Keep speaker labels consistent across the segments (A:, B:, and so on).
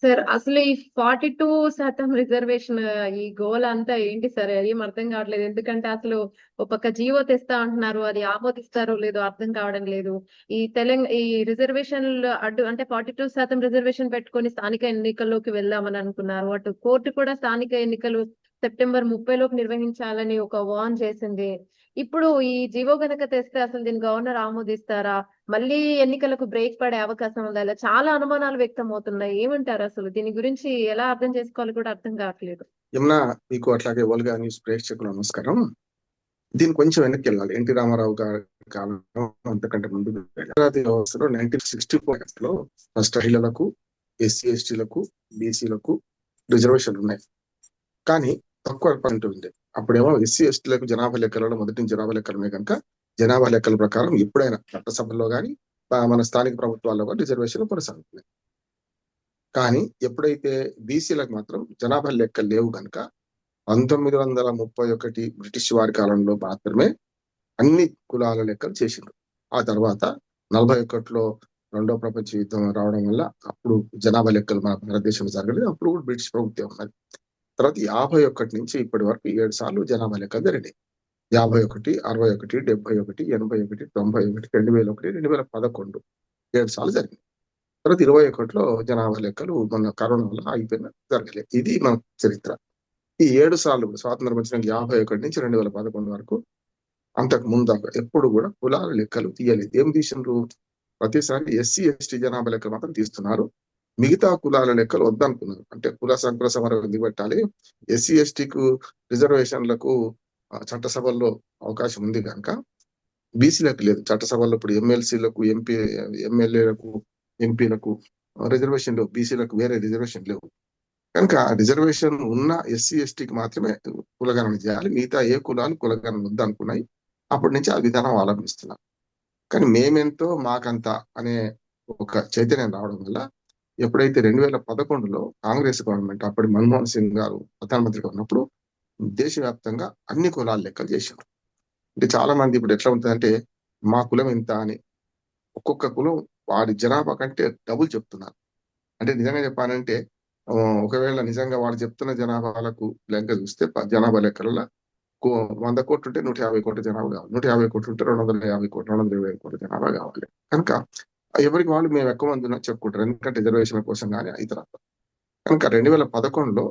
A: Sir అసలు ఈ 42% reservation ఈ గోల్ అంతా ఏంటి సార్? ఏం అర్థం కావట్లేదు. ఎందుకంటే అసలు ఒక పక్క జీవో తెస్తా అంటున్నారు. అది ఆమోదిస్తారో లేదో అర్థం కావడం లేదు. ఈ రిజర్వేషన్లు అడ్డు అంటే 42% రిజర్వేషన్ పెట్టుకొని స్థానిక ఎన్నికల్లోకి వెళ్దామని అనుకున్నారు. అటు కోర్టు కూడా స్థానిక ఎన్నికలు సెప్టెంబర్ 30 లోపు నిర్వహించాలని ఒక వార్న్ చేసింది. ఇప్పుడు ఈ జీవో గనక తెస్తే అసలు దీన్ని గవర్నర్ ఆమోదిస్తారా? మళ్ళీ ఎన్నికలకు బ్రేక్ పడే అవకాశం ఉందా? ఇలా చాలా అనుమానాలు వ్యక్తం అవుతున్నాయి. ఏమంటారు అసలు? దీని గురించి ఎలా అర్థం చేసుకోవాలో కూడా అర్థం కావట్లేదు.
B: యమునా, మీకు అట్లాగే ఓల్గా న్యూస్ ప్రేక్షకులు నమస్కారం. దీన్ని కొంచెం వెనక్కి వెళ్ళాలి. ఎన్టీ రామారావు గారి కాలం అంతకంటే ముందు గుజరాతీ వ్యవస్థలో 1964 లో ఫస్ట్ మహిళలకు, ఎస్సీ ఎస్టీలకు, బీసీలకు రిజర్వేషన్లు ఉన్నాయి. కానీ తక్కువ పాయింట్ ఉంది. అప్పుడేమో ఎస్సీ ఎస్టీలకు జనాభా లెక్కలలో మొదటి నుంచి జనాభా లెక్కలమే కనుక జనాభా లెక్కల ప్రకారం ఎప్పుడైనా చట్టసభల్లో కానీ మన స్థానిక ప్రభుత్వాల్లో కానీ రిజర్వేషన్ కొనసాగుతున్నాయి. కానీ ఎప్పుడైతే బీసీలకు మాత్రం జనాభా లెక్కలు లేవు కనుక 1931 బ్రిటిష్ వారి కాలంలో మాత్రమే అన్ని కులాల లెక్కలు చేసిండ్రు. ఆ తర్వాత 41లో రెండో ప్రపంచ యుద్ధం రావడం వల్ల అప్పుడు జనాభా లెక్కలు మన భారతదేశంలో జరగలేదు. అప్పుడు కూడా బ్రిటిష్ ప్రభుత్వం ఉన్నది. తర్వాత 51 నుంచి ఇప్పటి వరకు 7 సార్లు జనాభా లెక్కలు జరిగినాయి. 51, 61, 71, 81, 91, 2001, 2011 7 సార్లు జరిగింది. తర్వాత 21లో జనాభా లెక్కలు మన కరోనా వల్ల ఆగిపోయిన జరగలేదు. ఇది మన చరిత్ర. ఈ 7 సార్లు స్వాతంత్రం వచ్చిన 51 నుంచి 2011 వరకు అంతకు ముందు ఎప్పుడు కూడా కులాల లెక్కలు తీయలేదు. ఏం తీసిండ్రు? ప్రతిసారి ఎస్సీ ఎస్టీ జనాభా లెక్కలు మాత్రం తీస్తున్నారు. మిగతా కులాల లెక్కలు వద్దనుకున్నారు. అంటే కుల సంకుల సమరం ఎందుకు పెట్టాలి? ఎస్సీ ఎస్టీకు రిజర్వేషన్లకు చట్టసభల్లో అవకాశం ఉంది కనుక బీసీలకు లేదు. చట్టసభల్లో ఇప్పుడు ఎమ్మెల్సీలకు, ఎమ్మెల్యేలకు, ఎంపీలకు రిజర్వేషన్ లేవు. బీసీలకు వేరే రిజర్వేషన్ లేవు. కనుక రిజర్వేషన్ ఉన్న ఎస్సీ ఎస్టీకి మాత్రమే కులగణన చేయాలి. మిగతా ఏ కులాలు కులగణన వద్దనుకున్నాయి. అప్పటి నుంచి ఆ విధానం అవలంబిస్తున్నారు. కానీ మేమెంతో మాకంత అనే ఒక చైతన్యం రావడం వల్ల ఎప్పుడైతే 2011లో కాంగ్రెస్ గవర్నమెంట్ అప్పటి మన్మోహన్ సింగ్ గారు ప్రధానమంత్రిగా ఉన్నప్పుడు దేశవ్యాప్తంగా అన్ని కులాల లెక్కలు చేశారు. అంటే చాలా మంది ఇప్పుడు ఎట్లా ఉంటుందంటే మా కులం ఎంత అని ఒక్కొక్క కులం వాడి జనాభా కంటే డబుల్ చెప్తున్నారు. అంటే నిజంగా చెప్పాలంటే ఒకవేళ నిజంగా వాడు చెప్తున్న జనాభాలకు లెక్క చూస్తే జనాభా లెక్కలలో 100 కోట్లు ఉంటే 150 కోట్ల జనాభా కావాలి. 150 కోట్లు ఉంటే 250 కోట్లు, 220 కోట్ల జనాభా కావాలి. కనుక ఎవరికి వాళ్ళు మేము ఎక్కువ మంది ఉన్నా చెప్పుకుంటారు. ఎందుకంటే రిజర్వేషన్ కోసం కానీ ఇతర. కనుక 2011లో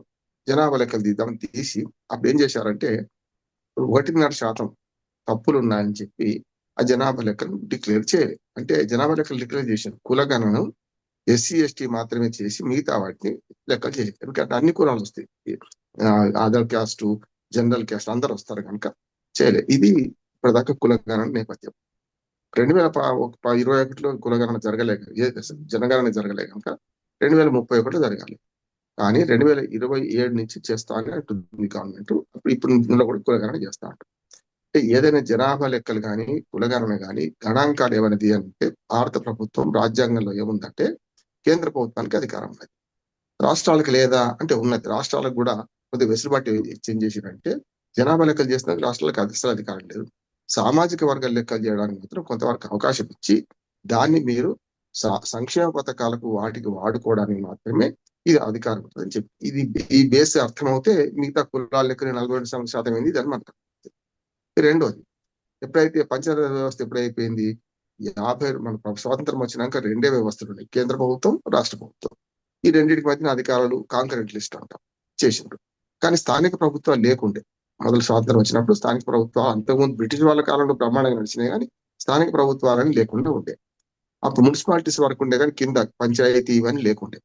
B: జనాభా లెక్కలు తీద్దామని తీసి అప్పుడు ఏం చేశారంటే 1.5% తప్పులు ఉన్నాయని చెప్పి ఆ జనాభా లెక్కలు డిక్లేర్ చేయాలి. అంటే జనాభా లెక్కలు డిక్లేర్ చేశారు. కులగణను ఎస్సీ ఎస్టీ మాత్రమే చేసి మిగతా వాటిని లెక్కలు చేయలేదు. ఎందుకంటే అన్ని కులాలు వస్తాయి. అదర్ క్యాస్ట్, జనరల్ క్యాస్ట్ అందరు వస్తారు కనుక చేయలేదు. ఇది ఇప్పటిదాకా కులగణన నేపథ్యం. 2021లో కులగణన జరగలేక జనగణన జరగలే కనుక 2031లో జరగాలి. కానీ 2027 నుంచి చేస్తా అని అంటుంది గవర్నమెంట్. ఇప్పుడు ఇందులో కూడా కులగణన చేస్తా అంటారు. అంటే ఏదైనా జనాభా లెక్కలు కానీ కులగణన కానీ గణాంకాలు ఏమైనా తీయాలంటే భారత ప్రభుత్వం రాజ్యాంగంలో ఏముందంటే కేంద్ర ప్రభుత్వానికి అధికారం ఉన్నది. రాష్ట్రాలకు లేదా అంటే ఉన్నది. రాష్ట్రాలకు కూడా కొద్దిగా వెసులుబాటు ఏం చేసిరంటే జనాభా లెక్కలు చేసిన రాష్ట్రాలకు అసలు అధికారం లేదు. సామాజిక వర్గాల లెక్కలు చేయడానికి మాత్రం కొంతవరకు అవకాశం ఇచ్చి దాన్ని మీరు సంక్షేమ పథకాలకు వాటికి వాడుకోవడానికి మాత్రమే ఇది అధికారం ఉంటుందని చెప్పి ఇది ఈ బేస్ అర్థమవుతే మిగతా కులాల లెక్కలు 42% అయింది. దాన్ని మనకు రెండోది ఎప్పుడైతే పంచాయతీ వ్యవస్థ ఎప్పుడైపోయింది 50 మన స్వాతంత్రం వచ్చినాక 2 వ్యవస్థలు ఉన్నాయి. కేంద్ర ప్రభుత్వం, రాష్ట్ర ప్రభుత్వం. ఈ రెండింటికి మధ్యన అధికారాలు కాంకరెంట్ లిస్ట్ అంటాం చేసిండ్రు. కానీ స్థానిక ప్రభుత్వాలు లేకుండే. మొదలు స్వాతంత్రం వచ్చినప్పుడు స్థానిక ప్రభుత్వాలు అంతకుముందు బ్రిటిష్ వాళ్ళ కాలంలో బ్రహ్మాండంగా నడిచినాయి. కానీ స్థానిక ప్రభుత్వాలని లేకుండా ఉండే. అప్పుడు మున్సిపాలిటీస్ వరకు ఉండే కానీ కింద పంచాయతీ ఇవన్నీ లేకుండే.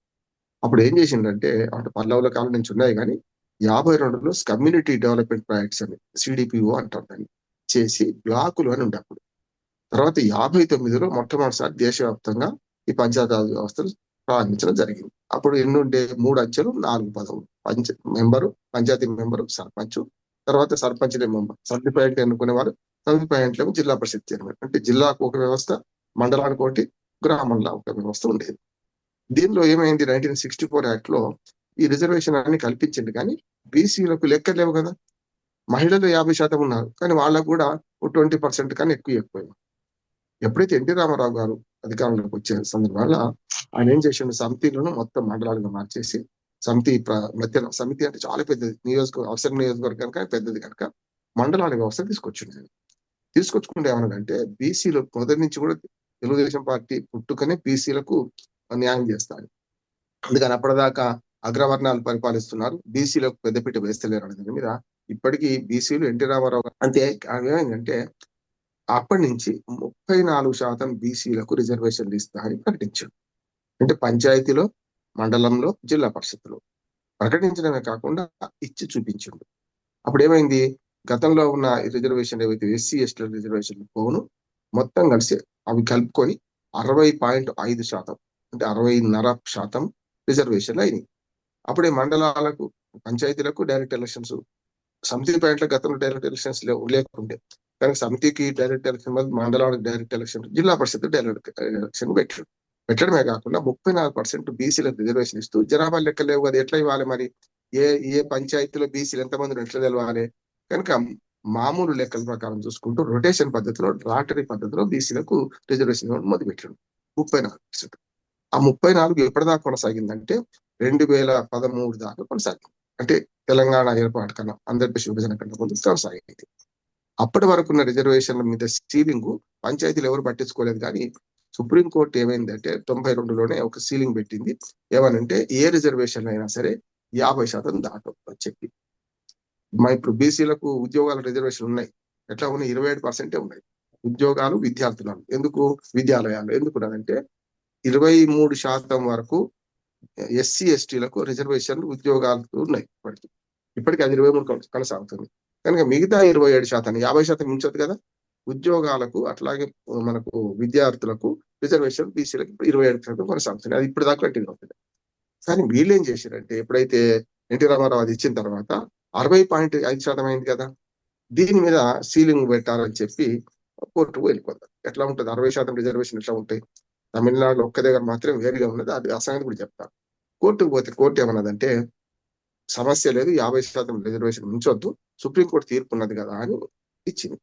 B: అప్పుడు ఏం చేసిండంటే అంటే పల్లవుల కాలం నుంచి ఉన్నాయి కానీ 52లో కమ్యూనిటీ డెవలప్మెంట్ ప్రాజెక్ట్స్ అని సిడిపిఓ అంటారు దాన్ని చేసి బ్లాకులు అని ఉండే అప్పుడు. తర్వాత 59లో మొట్టమొదటిసారి దేశవ్యాప్తంగా ఈ పంచాయతీ వ్యవస్థలు ప్రారంభించడం జరిగింది. అప్పుడు ఎన్ని ఉండే 3 అంచెలు 4 పదవులు. పంచాయతీ మెంబరు, సర్పంచ్, తర్వాత సర్పంచ్ మెంబర్, సర్టిఫైడ్ ఎన్నుకునేవారు, సర్టిఫైడ్ జిల్లా పరిషత్ చైర్మన్. అంటే జిల్లాకు ఒక వ్యవస్థ, మండలానికి ఒకటి, గ్రామంలో ఒక వ్యవస్థ ఉండేది. దీనిలో ఏమైంది 1964 యాక్ట్ లో ఈ రిజర్వేషన్ అన్ని కల్పించింది. కానీ బీసీలకు లెక్క లేవు కదా. మహిళలు 50% ఉన్నారు కానీ వాళ్ళకు కూడా 20% కన్నా ఎక్కువ. ఎప్పుడైతే ఎన్టీ రామారావు గారు అధికారంలోకి వచ్చే సందర్భాల ఆయన ఏం చేసిండు, సమితిలను మొత్తం మండలాలుగా మార్చేసి మధ్యలో సమితి అంటే చాలా పెద్దది, అవసరం నియోజకవర్గం కనుక పెద్దది కనుక మండలాల వ్యవస్థ తీసుకొచ్చింది. తీసుకొచ్చుకుంటే ఏమన్నాడంటే బీసీలు మొదటి నుంచి కూడా తెలుగుదేశం పార్టీ పుట్టుకనే బీసీలకు న్యాయం చేస్తారు, అందుకని అప్పటిదాకా అగ్రవర్ణాలు పరిపాలిస్తున్నారు, బీసీలకు పెద్దపీట వేస్తలేరు అనే దాని మీద ఇప్పటికీ బీసీలు ఎన్టీ రామారావు అంతే. ఏమైందంటే అప్పటి నుంచి 34% బీసీలకు రిజర్వేషన్లు ఇస్తా అని ప్రకటించాడు. అంటే పంచాయతీలో, మండలంలో, జిల్లా పరిషత్తులో ప్రకటించడమే కాకుండా ఇచ్చి చూపించిండు. అప్పుడు ఏమైంది, గతంలో ఉన్న రిజర్వేషన్ ఏవైతే ఎస్సీ ఎస్టీ రిజర్వేషన్లు పోను మొత్తం కలిసి అవి కలుపుకొని 60.5% అంటే 60.5% రిజర్వేషన్లు అయినాయి. అప్పుడే మండలాలకు, పంచాయతీలకు డైరెక్ట్ ఎలక్షన్స్, సమితి పాయింట్ల గతంలో డైరెక్ట్ ఎలక్షన్స్ లేకుండే, కానీ సమితికి డైరెక్ట్ ఎలక్షన్, మండలాలకు డైరెక్ట్ ఎలక్షన్, జిల్లా పరిషత్ డైరెక్ట్ ఎలక్షన్ పెట్టడమే కాకుండా 34% బీసీలకు రిజర్వేషన్ ఇస్తూ జనాభా లెక్క లేవు కదా, ఎట్లా ఇవ్వాలి మరి, ఏ ఏ పంచాయతీలో బీసీలు ఎంతమంది ఎట్లా తెలవాలి కనుక మామూలు లెక్కల ప్రకారం చూసుకుంటూ రొటేషన్ పద్ధతిలో, లాటరీ పద్ధతిలో బీసీలకు రిజర్వేషన్ మొదలుపెట్టాడు 34%. ఆ 34 ఎప్పటిదాకా కొనసాగిందంటే 2013 దాకా కొనసాగింది. అంటే తెలంగాణ ఏర్పాటు కన్నా, ఆంధ్రప్రదేశ్ విభజన కన్నా ముందు కొనసాగింది. అప్పటి వరకు ఉన్న రిజర్వేషన్ల మీద సీలింగ్ పంచాయతీలు ఎవరు పట్టించుకోలేదు, కానీ సుప్రీంకోర్టు ఏమైందంటే 92లోనే ఒక సీలింగ్ పెట్టింది. ఏమనంటే ఏ రిజర్వేషన్ అయినా సరే 50% దాటని చెప్పి. ఇప్పుడు బీసీలకు ఉద్యోగాల రిజర్వేషన్ ఉన్నాయి, ఎట్లా ఉన్నాయి, 27% ఉన్నాయి ఉద్యోగాలు, విద్యార్థులను ఎందుకు విద్యాలయాలు ఎందుకున్నారంటే 23% వరకు ఎస్సీ ఎస్టీలకు రిజర్వేషన్లు ఉద్యోగాలు ఉన్నాయి. ఇప్పటికీ అది 23 కొనసాగుతుంది. కనుక మిగతా 27%, 50% మించొద్దు కదా ఉద్యోగాలకు, అట్లాగే మనకు విద్యార్థులకు రిజర్వేషన్ బీసీలకు 27% కొనసాగుతుంది. అది ఇప్పుడు దాకా కంటిన్యూ అవుతుంది. కానీ వీళ్ళు ఏం చేశారంటే ఎప్పుడైతే ఎన్టీ రామారావు అది ఇచ్చిన తర్వాత 60.5% అయింది కదా, దీని మీద సీలింగ్ పెట్టాలని చెప్పి కోర్టుకు వెళ్ళిపోతారు. ఎట్లా ఉంటుంది 60% రిజర్వేషన్ ఎట్లా ఉంటాయి, తమిళనాడులో ఒక్క దగ్గర మాత్రం వేరుగా ఉన్నది, అది ఆ సంగతి కూడా చెప్తారు. కోర్టుకు పోతే కోర్టు ఏమన్నదంటే సమస్య లేదు, 50% రిజర్వేషన్ ఉంచొద్దు, సుప్రీంకోర్టు తీర్పు ఉన్నది కదా అని ఇచ్చింది.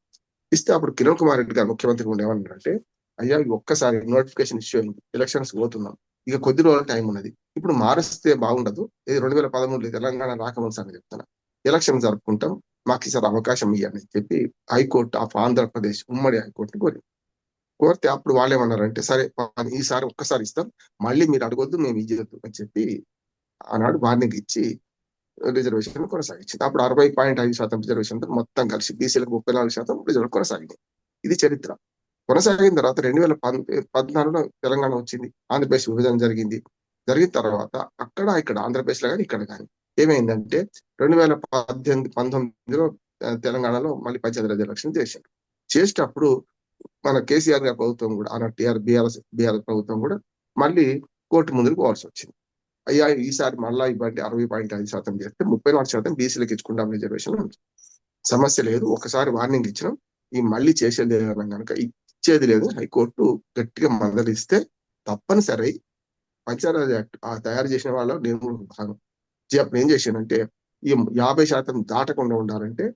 B: ఇస్తే అప్పుడు కిరణ్ కుమార్ రెడ్డి గారు ముఖ్యమంత్రి ఉండి ఏమన్నారంటే, అయ్యా ఒక్కసారి నోటిఫికేషన్ ఇష్యూ అయింది, ఎలక్షన్స్ పోతున్నాం, ఇక కొద్ది రోజుల టైం ఉన్నది, ఇప్పుడు మారిస్తే బాగుండదు, ఇది 2013 తెలంగాణ రాకముందు సంగతి చెప్తాను, ఎలక్షన్ జరుపుకుంటాం, మాకు ఈసారి అవకాశం ఇవ్వండి అని చెప్పి హైకోర్టు ఆఫ్ ఆంధ్రప్రదేశ్ ఉమ్మడి హైకోర్టుని కోరితే అప్పుడు వాళ్ళు ఏమన్నారంటే సరే ఈసారి ఒక్కసారి ఇస్తాం, మళ్ళీ మీరు అడగొద్దు, మేము ఇవ్వద్దు అని చెప్పి ఆనాడు వార్నింగ్ ఇచ్చి రిజర్వేషన్ కొనసాగించింది. అప్పుడు 60.5% రిజర్వేషన్ మొత్తం కలిసి బీసీలకు 34% రిజర్వ్ కొనసాగింది. ఇది చరిత్ర. కొనసాగిన తర్వాత 2014లో తెలంగాణ వచ్చింది, ఆంధ్రప్రదేశ్ విభజన జరిగింది. జరిగిన తర్వాత అక్కడ ఇక్కడ ఆంధ్రప్రదేశ్ లో కానీ ఇక్కడ కానీ ఏమైందంటే 2018-19లో తెలంగాణలో మళ్ళీ పంచాయతీరాజ్ ఎలక్షన్ చేశారు. చేసేటప్పుడు మన కేసీఆర్ గారి ప్రభుత్వం కూడా, ఆనాడు బీఆర్ఎస్ ప్రభుత్వం కూడా మళ్ళీ కోర్టు ముందుకు పోవాల్సి వచ్చింది. అయ్యా ఈసారి మళ్ళా ఇవ్వండి 60.5% చేస్తే 34% బీసీలకు ఇచ్చుకుంటాం రిజర్వేషన్, సమస్య లేదు, ఒకసారి వార్నింగ్ ఇచ్చినాం, ఈ మళ్ళీ చేసేది లేదన్నా కనుక ఇచ్చేది లేదు, హైకోర్టు గట్టిగా మందలిస్తే తప్పనిసరి పంచాయతీరాజ్ యాక్ట్ తయారు చేసిన వాళ్ళు నేను భాగం. అప్పుడు ఏం చేశానంటే ఈ 50% దాటకుండా ఉండాలంటే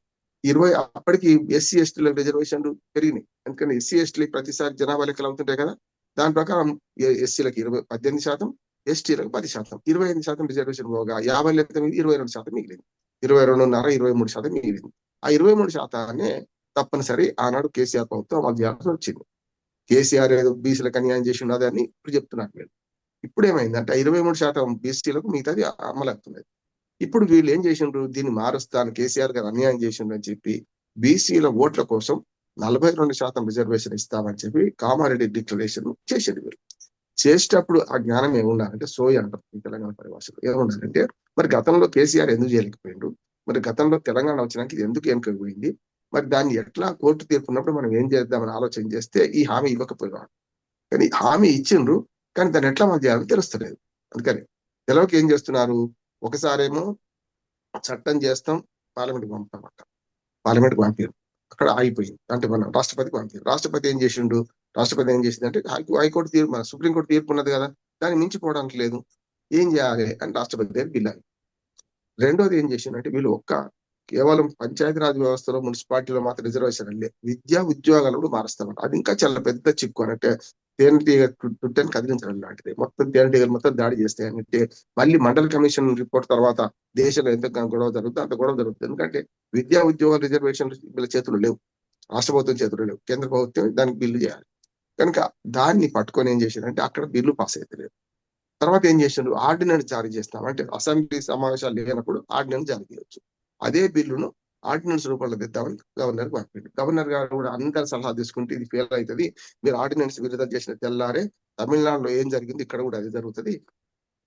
B: అప్పటికి ఎస్సీ ఎస్టీల రిజర్వేషన్లు పెరిగినాయి, ఎందుకంటే ఎస్సీ ఎస్టీలు ప్రతిసారి జనాభా లెక్కలు అవుతుంటాయి కదా, దాని ప్రకారం ఎస్సీలకు 18%, ఎస్టీలకు 10%, 25% రిజర్వేషన్ పోగా 50 లెక్క 22% మిగిలింది, 22.5%, 23% మిగిలింది. ఆ 23% తప్పనిసరి ఆనాడు కేసీఆర్ ప్రభుత్వం అమలు చేయాల్సి వచ్చింది. కేసీఆర్ ఏదో బీసీలకు అన్యాయం చేసి ఉన్నది అని ఇప్పుడు చెప్తున్నారు మీరు. ఇప్పుడు ఏమైందంటే 23% బీసీలకు మిగతాది అమలు అవుతున్నది. ఇప్పుడు వీళ్ళు ఏం చేసిండ్రు, దీన్ని మారుస్తాను, కేసీఆర్ గారు అన్యాయం చేసిండ్రు అని చెప్పి బీసీల ఓట్ల కోసం 42% రిజర్వేషన్ ఇస్తామని చెప్పి కామారెడ్డి డిక్లరేషన్ చేసిండు. వీళ్ళు చేసేటప్పుడు ఆ జ్ఞానం ఏముండాలంటే సోయి అంటారు ఈ తెలంగాణ పరిభాషలో, ఏముండాలంటే మరి గతంలో కేసీఆర్ ఎందుకు చేయలేకపోయిండు, మరి గతంలో తెలంగాణ వచ్చినాక ఇది ఎందుకు వెనుకపోయింది, మరి దాన్ని ఎట్లా కోర్టు తీర్పు ఉన్నప్పుడు మనం ఏం చేద్దామని ఆలోచన చేస్తే ఈ హామీ ఇవ్వకపోయేవాడు. కానీ హామీ ఇచ్చిండ్రు, కానీ దాన్ని ఎట్లా అమలు చేయాలో తెలుస్తలేదు. అందుకని తెలవకి ఏం చేస్తున్నారు, ఒకసారేమో చట్టం చేస్తాం, పార్లమెంట్కి పంపుతామంట, పార్లమెంట్కి పంపారు, అక్కడ ఆగిపోయింది. అంటే మనం రాష్ట్రపతికి పంపారు, రాష్ట్రపతి ఏం చేసిండు, రాష్ట్రపతి ఏం చేసిందంటే హైకోర్టు తీర్పు, మన సుప్రీంకోర్టు తీర్పు ఉన్నది కదా, దాన్ని మించిపోవడానికి లేదు, ఏం చేయాలి అని రాష్ట్రపతి దగ్గర బిల్లాలి. రెండోది ఏం చేసిందంటే వీళ్ళు కేవలం పంచాయతీరాజ్ వ్యవస్థలో, మున్సిపాలిటీలో మాత్రం రిజర్వేషన్ విద్యా ఉద్యోగాలు కూడా మారుస్తామంట. అది ఇంకా చాలా పెద్ద చిక్కు అంటే తేనెటీగ చుట్టని కదిలించడం లాంటిది. మొత్తం తేనెటీగలు మొత్తం దాడి చేస్తాయి అంటే మళ్ళీ మండల్ కమిషన్ రిపోర్ట్ తర్వాత దేశంలో ఎంత గొడవ జరుగుతుందో అంత గొడవ జరుగుతుంది. ఎందుకంటే విద్యా ఉద్యోగ రిజర్వేషన్లు వీళ్ళ చేతులు లేవు, రాష్ట్ర ప్రభుత్వం చేతులు లేవు, కేంద్ర ప్రభుత్వం దానికి బిల్లు చేయాలి. కనుక దాన్ని పట్టుకొని ఏం చేశారంటే అక్కడ బిల్లు పాస్ అవుతలేదు. తర్వాత ఏం చేసిండ్రు, ఆర్డినెన్స్ జారీ చేస్తాం అంటే అసెంబ్లీ సమావేశాలు లేనప్పుడు ఆర్డినెన్స్ జారీ చేయొచ్చు. అదే బిల్లును ఆర్డినెన్స్ రూపంలో తెద్దామని గవర్నర్ పంపిండు. గవర్నర్ గారు కూడా అందరి సలహా తీసుకుంటే ఇది ఫెయిల్ అవుతుంది, మీరు ఆర్డినెన్స్ విడుదల చేసిన తెల్లారే తమిళనాడులో ఏం జరిగింది ఇక్కడ కూడా అది జరుగుతుంది,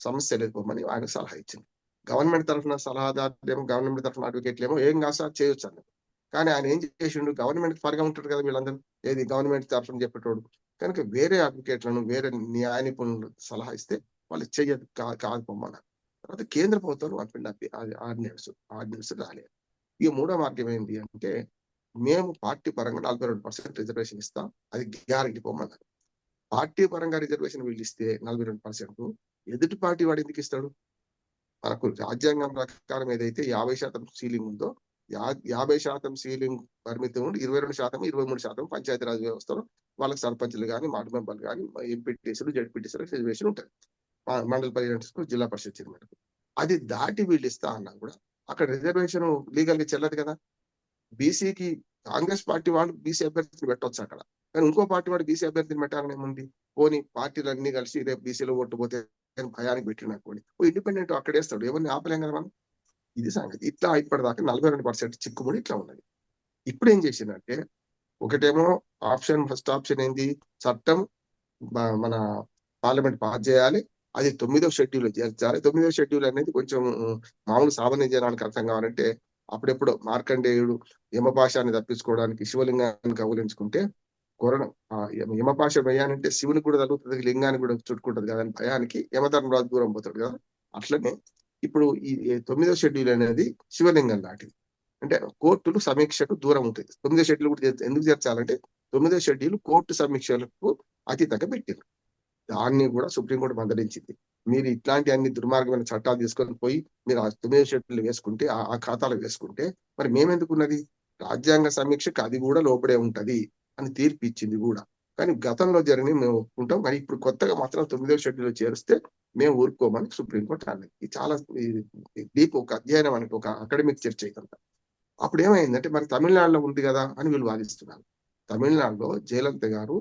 B: సమస్య లేకపోమని ఆయన సలహా ఇచ్చింది. గవర్నమెంట్ తరఫున సలహాదారులేమో, గవర్నమెంట్ తరఫున అడ్వకేట్లేమో ఏం కాదు సార్ చేయొచ్చు అన్నారు. కానీ ఆయన ఏం చేసిండు, గవర్నమెంట్ ఫర్గా ఉంటారు కదా వీళ్ళందరూ, ఏది గవర్నమెంట్ తరఫున చెప్పేటోడు. కనుక వేరే అడ్వకేట్లను, వేరే న్యాయ నిపుణులు సలహా ఇస్తే వాళ్ళు చెయ్యదు, కాదు పొమ్మన్నారు. తర్వాత కేంద్ర ప్రభుత్వం పంపిండి ఆర్డినెన్స్ రాలేదు. ఇక మూడో మార్గం ఏంటి అంటే మేము పార్టీ పరంగా 42% రిజర్వేషన్ ఇస్తాం, అది గ్యారంటీ పొమ్మన్నారు. పార్టీ పరంగా రిజర్వేషన్ వీళ్ళు ఇస్తే 42%, ఎదుటి పార్టీ వాడు ఎందుకు ఇస్తాడు? మనకు రాజ్యాంగం ప్రకారం ఏదైతే 50% సీలింగ్ ఉందో 50% సీలింగ్ పరిమితి ఉండి 22%, 23% పంచాయతీరాజ్ వ్యవస్థలో వాళ్ళకి సర్పంచ్లు కానీ, వార్డు మెంబర్లు కానీ, ఎంపీటీసీలు, జడ్పీటీసీలు రిజర్వేషన్ ఉంటుంది. మండల పరిషత్, జిల్లా పరిషత్ చైర్మన్. అది దాటి వీళ్ళు ఇస్తా అన్నా కూడా అక్కడ రిజర్వేషన్ లీగల్ గా చెల్లదు కదా. బీసీకి కాంగ్రెస్ పార్టీ వాళ్ళు బీసీ అభ్యర్థిని పెట్టవచ్చు అక్కడ, కానీ ఇంకో పార్టీ వాడు బీసీ అభ్యర్థిని పెట్టాలని ఏముంది? పోనీ పార్టీలు అన్ని కలిసి రేపు బీసీలో ఓటు పోతే భయానికి పెట్టినప్పుడు ఇండిపెండెంట్ అక్కడేస్తాడు, ఎవరిని ఆపలేం కదా మనం. ఇది సంగతి. ఇట్లా ఇప్పటిదాకా 42% చిక్కుముడి ఇట్లా ఉన్నది. ఇప్పుడు ఏం చేసిందంటే ఒకటేమో ఫస్ట్ ఆప్షన్ ఏంది, చట్టం మన పార్లమెంట్ పాస్ చేయాలి, అది 9వ షెడ్యూల్ చేర్చాలి. 9వ షెడ్యూల్ అనేది కొంచెం మామూలు సామాన్య జనానికి అర్థం కావాలంటే అప్పుడెప్పుడు మార్కండేయుడు యమపాశాన్ని తప్పించుకోవడానికి శివలింగాన్ని కౌలించుకుంటే యమపాశ భయానంటే శివునికి కూడా తగ్గుతుంది, లింగానికి కూడా చుట్టుకుంటది కదా అని భయానికి యమధర్మరాజు దూరం పోతాడు కదా. అట్లనే ఇప్పుడు ఈ 9వ షెడ్యూల్ అనేది శివలింగం లాంటిది. అంటే కోర్టులు సమీక్షకు దూరం ఉంటుంది. 9వ షెడ్యూల్ కూడా ఎందుకు చేర్చాలంటే 9వ షెడ్యూల్ కోర్టు సమీక్షలకు అతీతంగా పెట్టింది. దాన్ని కూడా సుప్రీంకోర్టు మందలించింది. మీరు ఇట్లాంటి అన్ని దుర్మార్గమైన చట్టాలు తీసుకొని పోయి మీరు ఆ 9వ షెడ్యూల్ వేసుకుంటే, ఆ ఖాతాలో వేసుకుంటే మరి మేమెందుకున్నది? రాజ్యాంగ సమీక్షకు అది కూడా లోపడే ఉంటది అని తీర్పు ఇచ్చింది కూడా. కానీ గతంలో జరిగిన మేము ఒప్పుకుంటాం, కానీ ఇప్పుడు కొత్తగా మాత్రం 9వ షెడ్యూల్ చేరిస్తే మేము ఊరుకోమని సుప్రీంకోర్టు అన్నది. ఇది చాలా డీప్ ఒక అధ్యయనం మనకి, ఒక అకాడమిక్ చర్చ ఇదంతా. అప్పుడు ఏమైందంటే మరి తమిళనాడులో ఉంది కదా అని వీళ్ళు వాదిస్తున్నారు. తమిళనాడులో జయలలిత గారు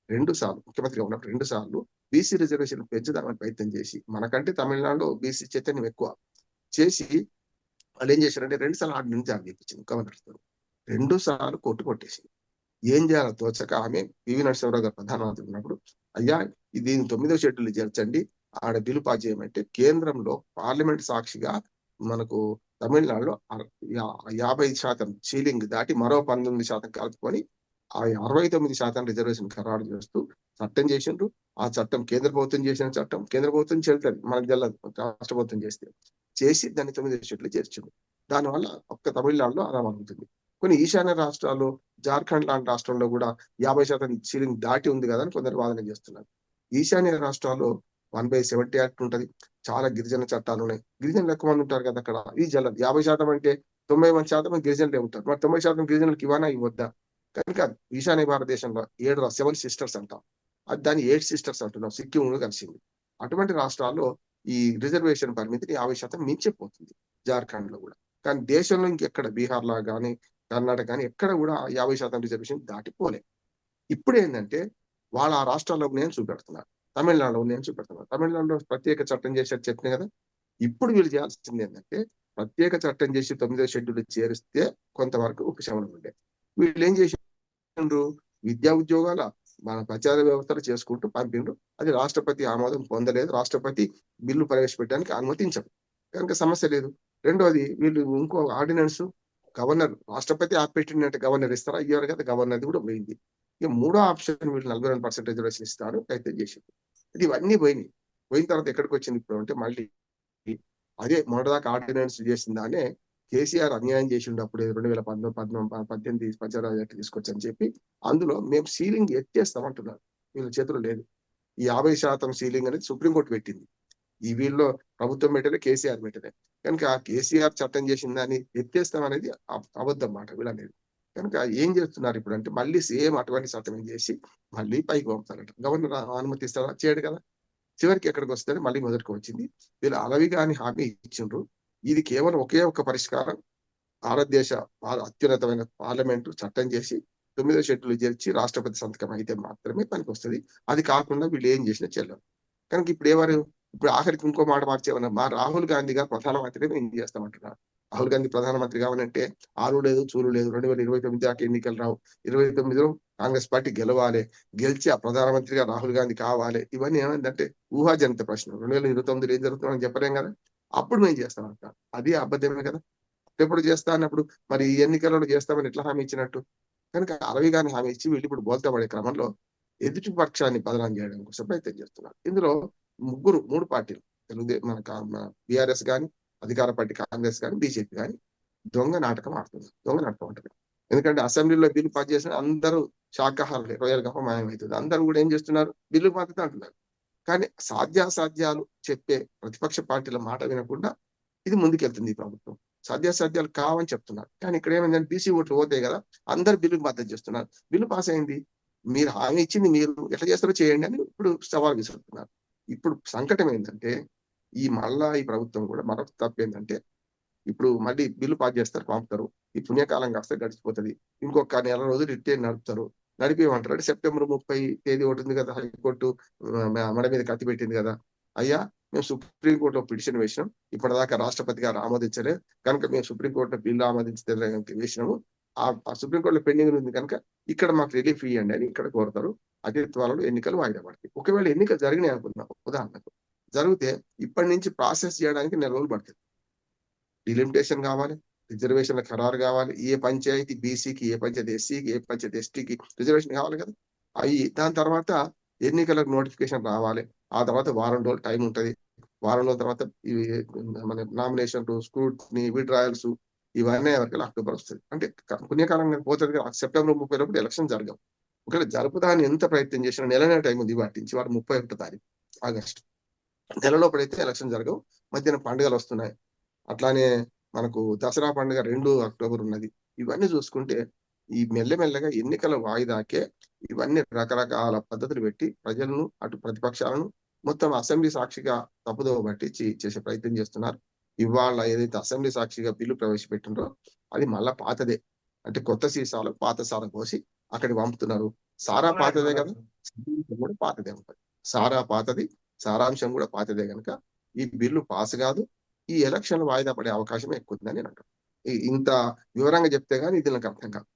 B: 2 సార్లు ముఖ్యమంత్రిగా ఉన్నప్పుడు 2 సార్లు బీసీ రిజర్వేషన్ పెంచుదామని ప్రయత్నం చేసి, మనకంటే తమిళనాడులో బీసీ చైతన్యం ఎక్కువ చేసి వాళ్ళు ఏం చేశారంటే 2 సార్లు ఆర్డినెన్స్ జారీ చేయించింది గవర్నర్. 2 సార్లు కోర్టు కొట్టేసింది. ఏం చేయాలో తోచక ఆమె పివి నరసింహరావు గారు ప్రధానమంత్రి ఉన్నప్పుడు, అయ్యా దీన్ని 9వ షెడ్యూల్ చేర్చండి, ఆడ బిల్లు పాస్ చేయమంటే కేంద్రంలో పార్లమెంట్ సాక్షిగా మనకు తమిళనాడులో 50% సీలింగ్ దాటి మరో 19% కలుపుకొని ఆ 69% రిజర్వేషన్ ఖరారు చేస్తూ చట్టం చేసిండ్రు. ఆ చట్టం కేంద్ర ప్రభుత్వం చేసిన చట్టం, కేంద్ర ప్రభుత్వం చెల్తుంది, మనకు తెల్లదు రాష్ట్ర ప్రభుత్వం చేసి దాన్ని 9వ షెడ్యూల్ చేర్చింది. దానివల్ల ఒక్క తమిళనాడులో అలా అవుతుంది. కొన్ని ఈశాన్య రాష్ట్రాల్లో, జార్ఖండ్ లాంటి రాష్ట్రంలో కూడా 50% సీలింగ్ దాటి ఉంది కదా అని కొందరు వాదన చేస్తున్నారు. ఈశాన్య రాష్ట్రాల్లో 1/70 యాక్ట్ ఉంటది, చాలా గిరిజన చట్టాలు ఉన్నాయి. గిరిజనులు ఎక్కువ మంది ఉంటారు కదా అక్కడ. ఇది జల్లదు. 50% అంటే 90% గిరిజనులే ఉంటారు. మరి 90% గిరిజనులకు ఇవ్వనా ఇవ్వద్దా? కనుక ఈశాన్య భారతదేశంలో 7 సిస్టర్స్ అంటాం, అది దాన్ని 8 సిస్టర్స్ అంటున్నాం, సిక్కిం కలిసింది. అటువంటి రాష్ట్రాల్లో ఈ రిజర్వేషన్ పరిమితిని 50% మించిపోతుంది, జార్ఖండ్ లో కూడా. కానీ దేశంలో ఇంకెక్కడ బీహార్ లా కానీ, కర్ణాటక కానీ ఎక్కడ కూడా 50% రిజర్వేషన్ దాటిపోలే. ఇప్పుడు ఏంటంటే వాళ్ళ ఆ రాష్ట్రాల్లో నేను చూపెడుతున్నారు, తమిళనాడులో నేను చూపెడుతున్నారు. తమిళనాడులో ప్రత్యేక చట్టం చేసేది చెప్పిన కదా. ఇప్పుడు వీళ్ళు చేయాల్సింది ఏంటంటే ప్రత్యేక చట్టం చేసి 9వ షెడ్యూల్ చేరిస్తే కొంతవరకు ఉపశమనం ఉండే. వీళ్ళు ఏం చేసిండ్రు, విద్యా ఉద్యోగాల మన ప్రచార వ్యవస్థలు చేసుకుంటూ పంపిండ్రు. అది రాష్ట్రపతి ఆమోదం పొందలేదు, రాష్ట్రపతి బిల్లు ప్రవేశపెట్టడానికి అనుమతించరు, కనుక సమస్య లేదు. రెండోది వీళ్ళు ఇంకో ఆర్డినెన్స్ గవర్నర్, రాష్ట్రపతి ఆపెట్టినట్టు గవర్నర్ ఇస్తారా? ఇయ్యారు కదా, గవర్నర్ కూడా పోయింది. ఇక మూడో ఆప్షన్ వీళ్ళు 42% రిజర్వేషన్ ఇస్తారు ప్రయత్నం చేసింది. ఇది ఇవన్నీ పోయిన తర్వాత ఎక్కడికి వచ్చింది ఇప్పుడు అంటే మళ్ళీ అదే మొన్నటిదాకా ఆర్డినెన్స్ చేసిందానే కేసీఆర్ అన్యాయం చేసిండు అప్పుడు 2018 పంచాయతీ యాక్ట్ తీసుకొచ్చని చెప్పి అందులో మేము సీలింగ్ ఎత్తేస్తామంటున్నారు. వీళ్ళ చేతులు లేదు. ఈ 50% సీలింగ్ అనేది సుప్రీంకోర్టు పెట్టింది. ఈ వీళ్ళలో ప్రభుత్వం పెట్టలే, కేసీఆర్ పెట్టలే. కనుక ఆ కేసీఆర్ చట్టం చేసిన దాన్ని ఎత్తేస్తాం అనేది అబద్ధం మాట వీళ్ళనేది. కనుక ఏం చేస్తున్నారు ఇప్పుడు అంటే మళ్ళీ సేమ్ అటువంటి చట్టం చేసి మళ్ళీ పైకి పంపుతారట. గవర్నర్ అనుమతిస్తారా? చేయడు కదా. చివరికి ఎక్కడికి వస్తే మళ్ళీ మొదటికి వచ్చింది. వీళ్ళు అలవిగాని హామీ ఇచ్చిండ్రు. ఇది కేవలం ఒకే ఒక్క పరిష్కారం. భారతదేశ అత్యున్నతమైన పార్లమెంటు చట్టం చేసి 9వ షెడ్యూల్ చేర్చి రాష్ట్రపతి సంతకం అయితే మాత్రమే పనికొస్తది. అది కాకుండా వీళ్ళు ఏం చేసినా చెల్లదు. కనుక ఇప్పుడు ఆఖరికి ఇంకో మాట మార్చేమన్నా మా రాహుల్ గాంధీ గారు ప్రధానమంత్రిగా మేము చేస్తామంటున్నారు. రాహుల్ గాంధీ ప్రధానమంత్రి కావాలంటే ఆరు లేదు, చూలు లేదు. 2029 దాకా ఎన్నికలు రావు. 29లో కాంగ్రెస్ పార్టీ గెలవాలి. గెలిచి ఆ ప్రధానమంత్రిగా రాహుల్ గాంధీ కావాలి. ఇవన్నీ ఏమైందంటే ఊహాజనిత ప్రశ్నలు. 2029లో ఏం జరుగుతుందో మనం చెప్పలేం కదా. అప్పుడు మేము చేస్తామంటారు. అది అబద్ధమే కదా. ఎప్పుడు చేస్తా అన్నప్పుడు మరి ఈ ఎన్నికలలో చేస్తామని ఎట్లా హామీ ఇచ్చినట్టు? కనుక అరవి గాని హామీ ఇచ్చి వీళ్ళు ఇప్పుడు బోల్తా పడే క్రమంలో ఎదుటి పక్షాన్ని బదనాం చేయడం కోసం ప్రయత్నం చేస్తున్నారు. ఇందులో మూడు పార్టీలు మన బీఆర్ఎస్ గాని, అధికార పార్టీ కాంగ్రెస్ గాని, బీజేపీ గాని దొంగ నాటకం ఆడుతుంది. దొంగ నాటకం అంటారు. ఎందుకంటే అసెంబ్లీలో బిల్లు పాస్ చేసిన అందరూ శాఖాహారులే, రొయ్యల గప్ప మాయమవుతుంది. అందరూ కూడా ఏం చేస్తున్నారు? బిల్లు మద్దతు అంటున్నారు. కానీ సాధ్యాసాధ్యాలు చెప్పే ప్రతిపక్ష పార్టీల మాట వినకుండా ఇది ముందుకెళ్తుంది ఈ ప్రభుత్వం. సాధ్యాసాధ్యాలు కావని చెప్తున్నారు. కానీ ఇక్కడ ఏమైందంటే బీసీ ఓట్లు పోతాయి కదా, అందరు బిల్లుకు మద్దతు చేస్తున్నారు. బిల్లు పాస్ అయింది. మీరు హామీ ఇచ్చింది మీరు ఎట్లా చేస్తారో చేయండి అని ఇప్పుడు సవాల్ విసురుతున్నారు. ఇప్పుడు సంకటం ఏంటంటే మళ్ళా ఈ ప్రభుత్వం కూడా మరొక తప్పు ఏంటంటే ఇప్పుడు మళ్ళీ బిల్లు పాస్ చేస్తారు, పంపుతారు. ఈ పుణ్యకాలం కాస్త గడిచిపోతుంది. ఇంకొక నెల రోజులు ఇట్టే నడుపుతారు. నడిపేయమంటారు. అంటే సెప్టెంబర్ 30 తేదీ ఒకటి ఉంది కదా, హైకోర్టు మన మీద కత్తి పెట్టింది కదా. అయ్యా మేము సుప్రీంకోర్టులో పిటిషన్ వేసినాం. ఇప్పటిదాకా రాష్ట్రపతి గారు ఆమోదించలేదు కనుక మేము సుప్రీంకోర్టులో బిల్లు ఆమోదించే వేసినాము. ఆ సుప్రీంకోర్టులో పెండింగ్ ఉంది కనుక ఇక్కడ మాకు రిలీఫ్ ఇవ్వండి అని ఇక్కడ కోరుతారు. అదే త్వరలో ఎన్నికలు వాయిదా పడతాయి. ఒకవేళ ఎన్నికలు జరిగినాయి అనుకున్నాం, ఉదాహరణకు జరిగితే ఇప్పటి నుంచి ప్రాసెస్ చేయడానికి నెల రోజులు పడుతుంది. డిలిమిటేషన్ కావాలి, రిజర్వేషన్ల ఖరారు కావాలి. ఏ పంచాయతీ బీసీకి, ఏ పంచాయతీ ఎస్సీకి, ఏ పంచాయతీ ఎస్టీకి రిజర్వేషన్ కావాలి కదా. దాని తర్వాత ఎన్నికలకు నోటిఫికేషన్ రావాలి. ఆ తర్వాత వారం రోజులు టైం ఉంటది. వారం రోజుల తర్వాత మన నామినేషన్లు, స్క్రూటినీ, విడ్రాయల్స్ ఇవన్నీ ఎవరికి అక్టోబర్ వస్తుంది. అంటే పుణ్యకాలంగా పోతుంది కదా. సెప్టెంబర్ 30 లోపు ఎలక్షన్ జరగవు. ఒకవేళ జరుపుదాన్ని ఎంత ప్రయత్నం చేసినా నెల టైం ఉంది వాటి నుంచి. వాడు 31 తారీఖు ఆగస్టు నెలలోపడైతే ఎలక్షన్ జరగవు. మధ్యాహ్నం పండుగలు వస్తున్నాయి. అట్లానే మనకు దసరా పండుగ 2 అక్టోబర్ ఉన్నది. ఇవన్నీ చూసుకుంటే ఈ మెల్లమెల్లగా ఎన్నికల వాయిదాకే ఇవన్నీ రకరకాల పద్ధతులు పెట్టి ప్రజలను, అటు ప్రతిపక్షాలను మొత్తం అసెంబ్లీ సాక్షిగా తప్పుదోవ పట్టించి చేసే ప్రయత్నం చేస్తున్నారు. ఇవాళ ఏదైతే అసెంబ్లీ సాక్షిగా బిల్లు ప్రవేశపెట్టిండ్రో అది మళ్ళా పాతదే. అంటే కొత్త సీసాలు పాత సారా పోసి అక్కడికి పంపుతున్నారు. సారా పాతదే కదా, సారాంశం కూడా పాతదే ఉంటుంది. సారా పాతది, సారాంశం కూడా పాతదే కనుక ఈ బిల్లు పాస్ కాదు. ఈ ఎలక్షన్ వాయిదా పడే అవకాశమే ఎక్కువ ఉందని నేను అంటాను. ఇంత వివరంగా చెప్తే గానీ ఇది నాకు అర్థం కాదు.